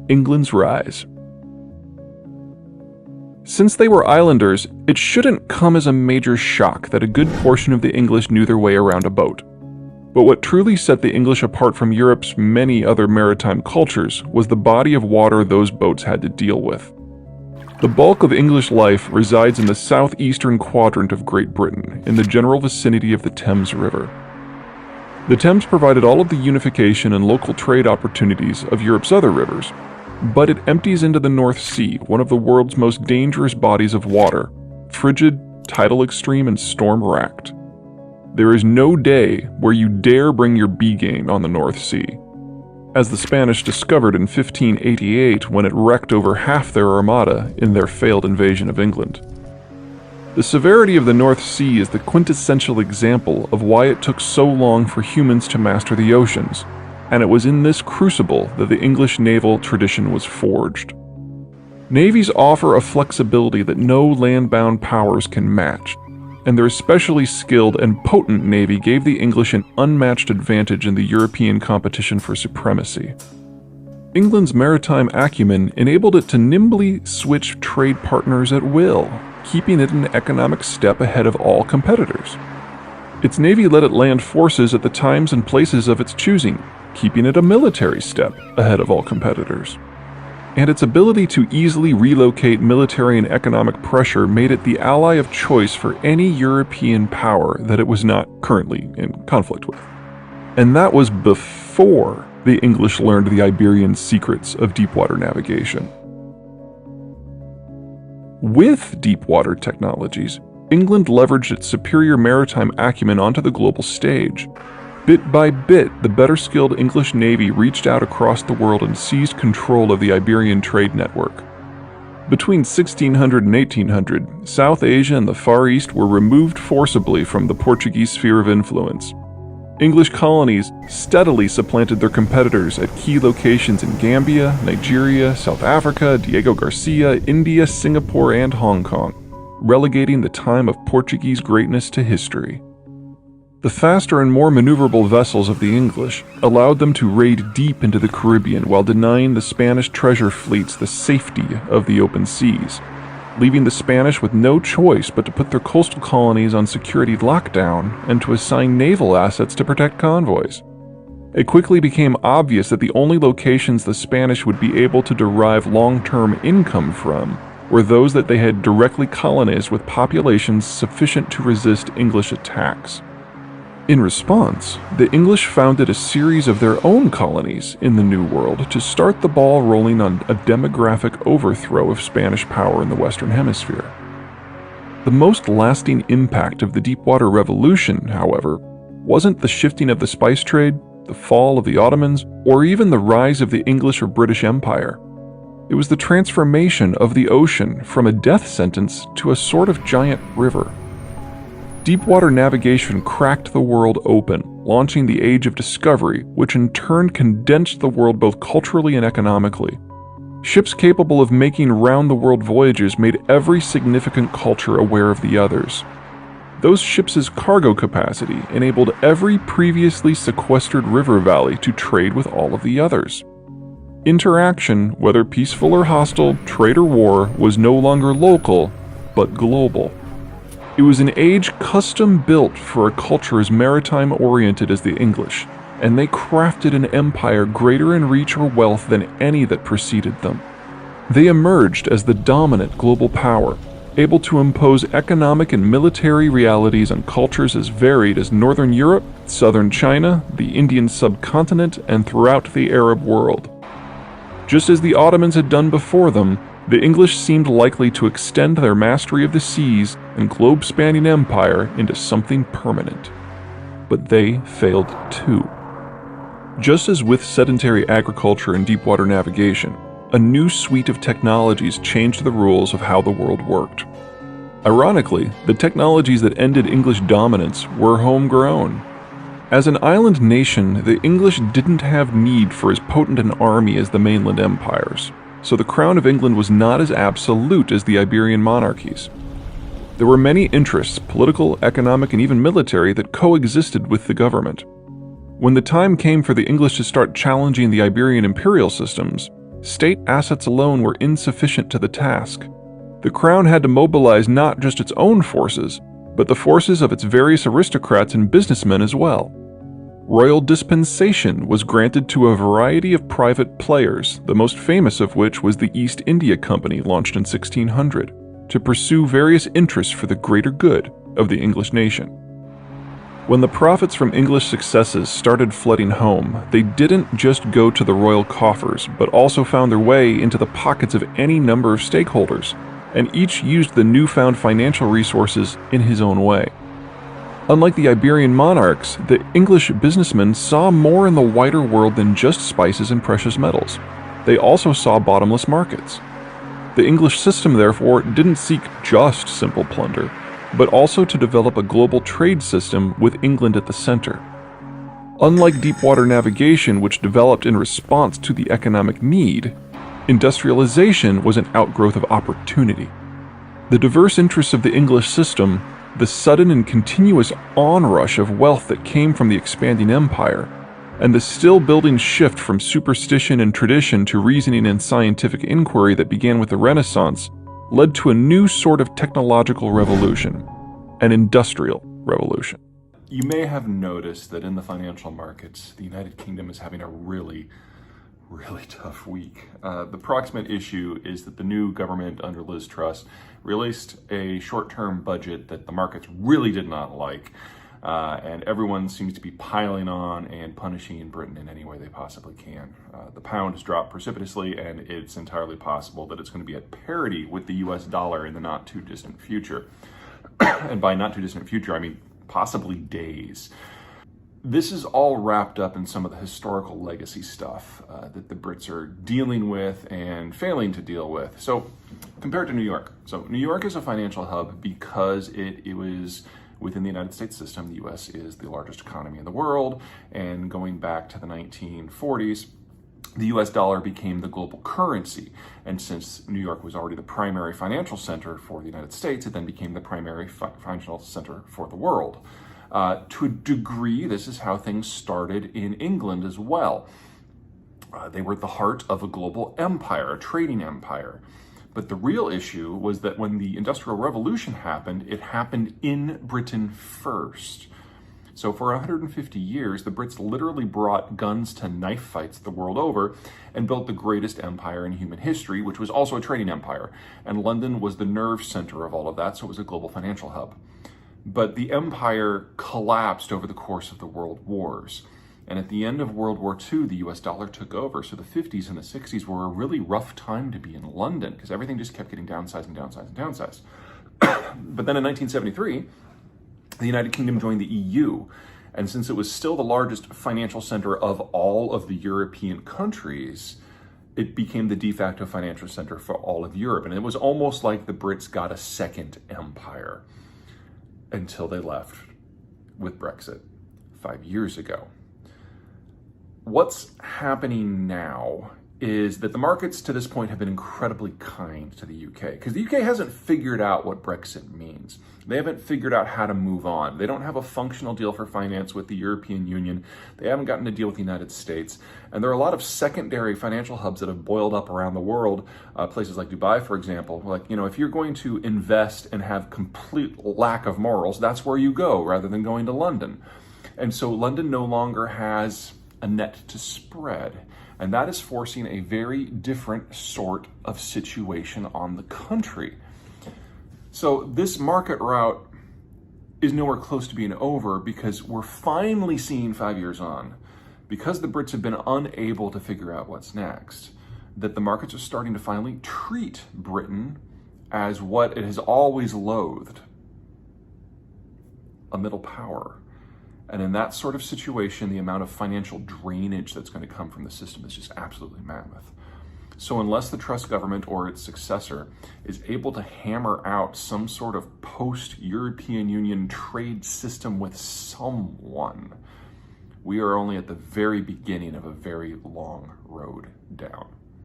England's rise. Since they were islanders, it shouldn't come as a major shock that a good portion of the English knew their way around a boat. But what truly set the English apart from Europe's many other maritime cultures was the body of water those boats had to deal with. The bulk of English life resides in the southeastern quadrant of Great Britain, in the general vicinity of the Thames River. The Thames provided all of the unification and local trade opportunities of Europe's other rivers, but it empties into the North Sea, one of the world's most dangerous bodies of water, frigid, tidal extreme, and storm-racked. There is no day where you dare bring your B game on the North Sea. As the Spanish discovered in 1588 when it wrecked over half their armada in their failed invasion of England. The severity of the North Sea is the quintessential example of why it took so long for humans to master the oceans, and it was in this crucible that the English naval tradition was forged. Navies offer a flexibility that no land-bound powers can match, and their especially skilled and potent navy gave the English an unmatched advantage in the European competition for supremacy. England's maritime acumen enabled it to nimbly switch trade partners at will, keeping it an economic step ahead of all competitors. Its navy let it land forces at the times and places of its choosing, keeping it a military step ahead of all competitors. And its ability to easily relocate military and economic pressure made it the ally of choice for any European power that it was not currently in conflict with. And that was before the English learned the Iberian secrets of deep-water navigation. With deep-water technologies, England leveraged its superior maritime acumen onto the global stage. Bit by bit, the better-skilled English navy reached out across the world and seized control of the Iberian trade network. Between 1600 and 1800, South Asia and the Far East were removed forcibly from the Portuguese sphere of influence. English colonies steadily supplanted their competitors at key locations in Gambia, Nigeria, South Africa, Diego Garcia, India, Singapore, and Hong Kong, relegating the time of Portuguese greatness to history. The faster and more maneuverable vessels of the English allowed them to raid deep into the Caribbean while denying the Spanish treasure fleets the safety of the open seas, leaving the Spanish with no choice but to put their coastal colonies on security lockdown and to assign naval assets to protect convoys. It quickly became obvious that the only locations the Spanish would be able to derive long-term income from were those that they had directly colonized with populations sufficient to resist English attacks. In response, the English founded a series of their own colonies in the New World to start the ball rolling on a demographic overthrow of Spanish power in the Western Hemisphere. The most lasting impact of the Deepwater Revolution, however, wasn't the shifting of the spice trade, the fall of the Ottomans, or even the rise of the English or British Empire. It was the transformation of the ocean from a death sentence to a sort of giant river. Deepwater navigation cracked the world open, launching the Age of Discovery, which in turn condensed the world both culturally and economically. Ships capable of making round-the-world voyages made every significant culture aware of the others. Those ships' cargo capacity enabled every previously sequestered river valley to trade with all of the others. Interaction, whether peaceful or hostile, trade or war, was no longer local, but global. It was an age custom-built for a culture as maritime-oriented as the English, and they crafted an empire greater in reach or wealth than any that preceded them. They emerged as the dominant global power, able to impose economic and military realities on cultures as varied as Northern Europe, Southern China, the Indian subcontinent, and throughout the Arab world. Just as the Ottomans had done before them, the English seemed likely to extend their mastery of the seas and globe-spanning empire into something permanent. But they failed too. Just as with sedentary agriculture and deepwater navigation, a new suite of technologies changed the rules of how the world worked. Ironically, the technologies that ended English dominance were homegrown. As an island nation, the English didn't have need for as potent an army as the mainland empires, so the Crown of England was not as absolute as the Iberian monarchies. There were many interests, political, economic, and even military, that coexisted with the government. When the time came for the English to start challenging the Iberian imperial systems, State assets alone were insufficient to the task. The crown had to mobilize not just its own forces, but the forces of its various aristocrats and businessmen as well. Royal dispensation was granted to a variety of private players, the most famous of which was the East India Company, launched in 1600, to pursue various interests for the greater good of the English nation. When the profits from English successes started flooding home, they didn't just go to the royal coffers, but also found their way into the pockets of any number of stakeholders, and each used the newfound financial resources in his own way. Unlike the Iberian monarchs, the English businessmen saw more in the wider world than just spices and precious metals. They also saw bottomless markets. The English system, therefore, didn't seek just simple plunder, but also to develop a global trade system with England at the center. Unlike deep-water navigation, which developed in response to the economic need, industrialization was an outgrowth of opportunity. The diverse interests of the English system, the sudden and continuous onrush of wealth that came from the expanding empire, and the still-building shift from superstition and tradition to reasoning and scientific inquiry that began with the Renaissance, led to a new sort of technological revolution, an industrial revolution. You may have noticed that in the financial markets, the United Kingdom is having a really tough week. The proximate issue is that the new government under Liz Truss released a short-term budget that the markets really did not like, and everyone seems to be piling on and punishing Britain in any way they possibly can. The pound has dropped precipitously, and it's entirely possible that it's going to be at parity with the US dollar in the not-too-distant future. And by not-too-distant future, I mean possibly days. This is all wrapped up in some of the historical legacy stuff that the Brits are dealing with and failing to deal with. So, compared to New York. So, New York is a financial hub because it was within the United States system. The US is the largest economy in the world, and going back to the 1940s, the US dollar became the global currency. And since New York was already the primary financial center for the United States, it then became the primary financial center for the world. To a degree, this is how things started in England as well. They were at the heart of a global empire, a trading empire. But the real issue was that when the Industrial Revolution happened, it happened in Britain first. So for 150 years, the Brits literally brought guns to knife fights the world over and built the greatest empire in human history, which was also a trading empire. And London was the nerve center of all of that, so it was a global financial hub. But the empire collapsed over the course of the world wars. And at the end of World War II, the US dollar took over. So the 50s and the 60s were a really rough time to be in London because everything just kept getting downsized and downsized and downsized. But then in 1973, the United Kingdom joined the EU. And since it was still the largest financial center of all of the European countries, it became the de facto financial center for all of Europe. And it was almost like the Brits got a second empire until they left with Brexit 5 years ago. What's happening now is that the markets to this point have been incredibly kind to the UK, because the UK hasn't figured out what Brexit means. They haven't figured out how to move on. They don't have a functional deal for finance with the European Union. They haven't gotten a deal with the United States. And there are a lot of secondary financial hubs that have boiled up around the world, places like Dubai, for example. Like, if you're going to invest and have complete lack of morals, that's where you go rather than going to London. And so London no longer has a net to spread. And that is forcing a very different sort of situation on the country. So this market route is nowhere close to being over because we're finally seeing 5 years on, because the Brits have been unable to figure out what's next, that the markets are starting to finally treat Britain as what it has always loathed, a middle power. And in that sort of situation, the amount of financial drainage that's going to come from the system is just absolutely mammoth. So unless the Truss government or its successor is able to hammer out some sort of post-European Union trade system with someone, we are only at the very beginning of a very long road down.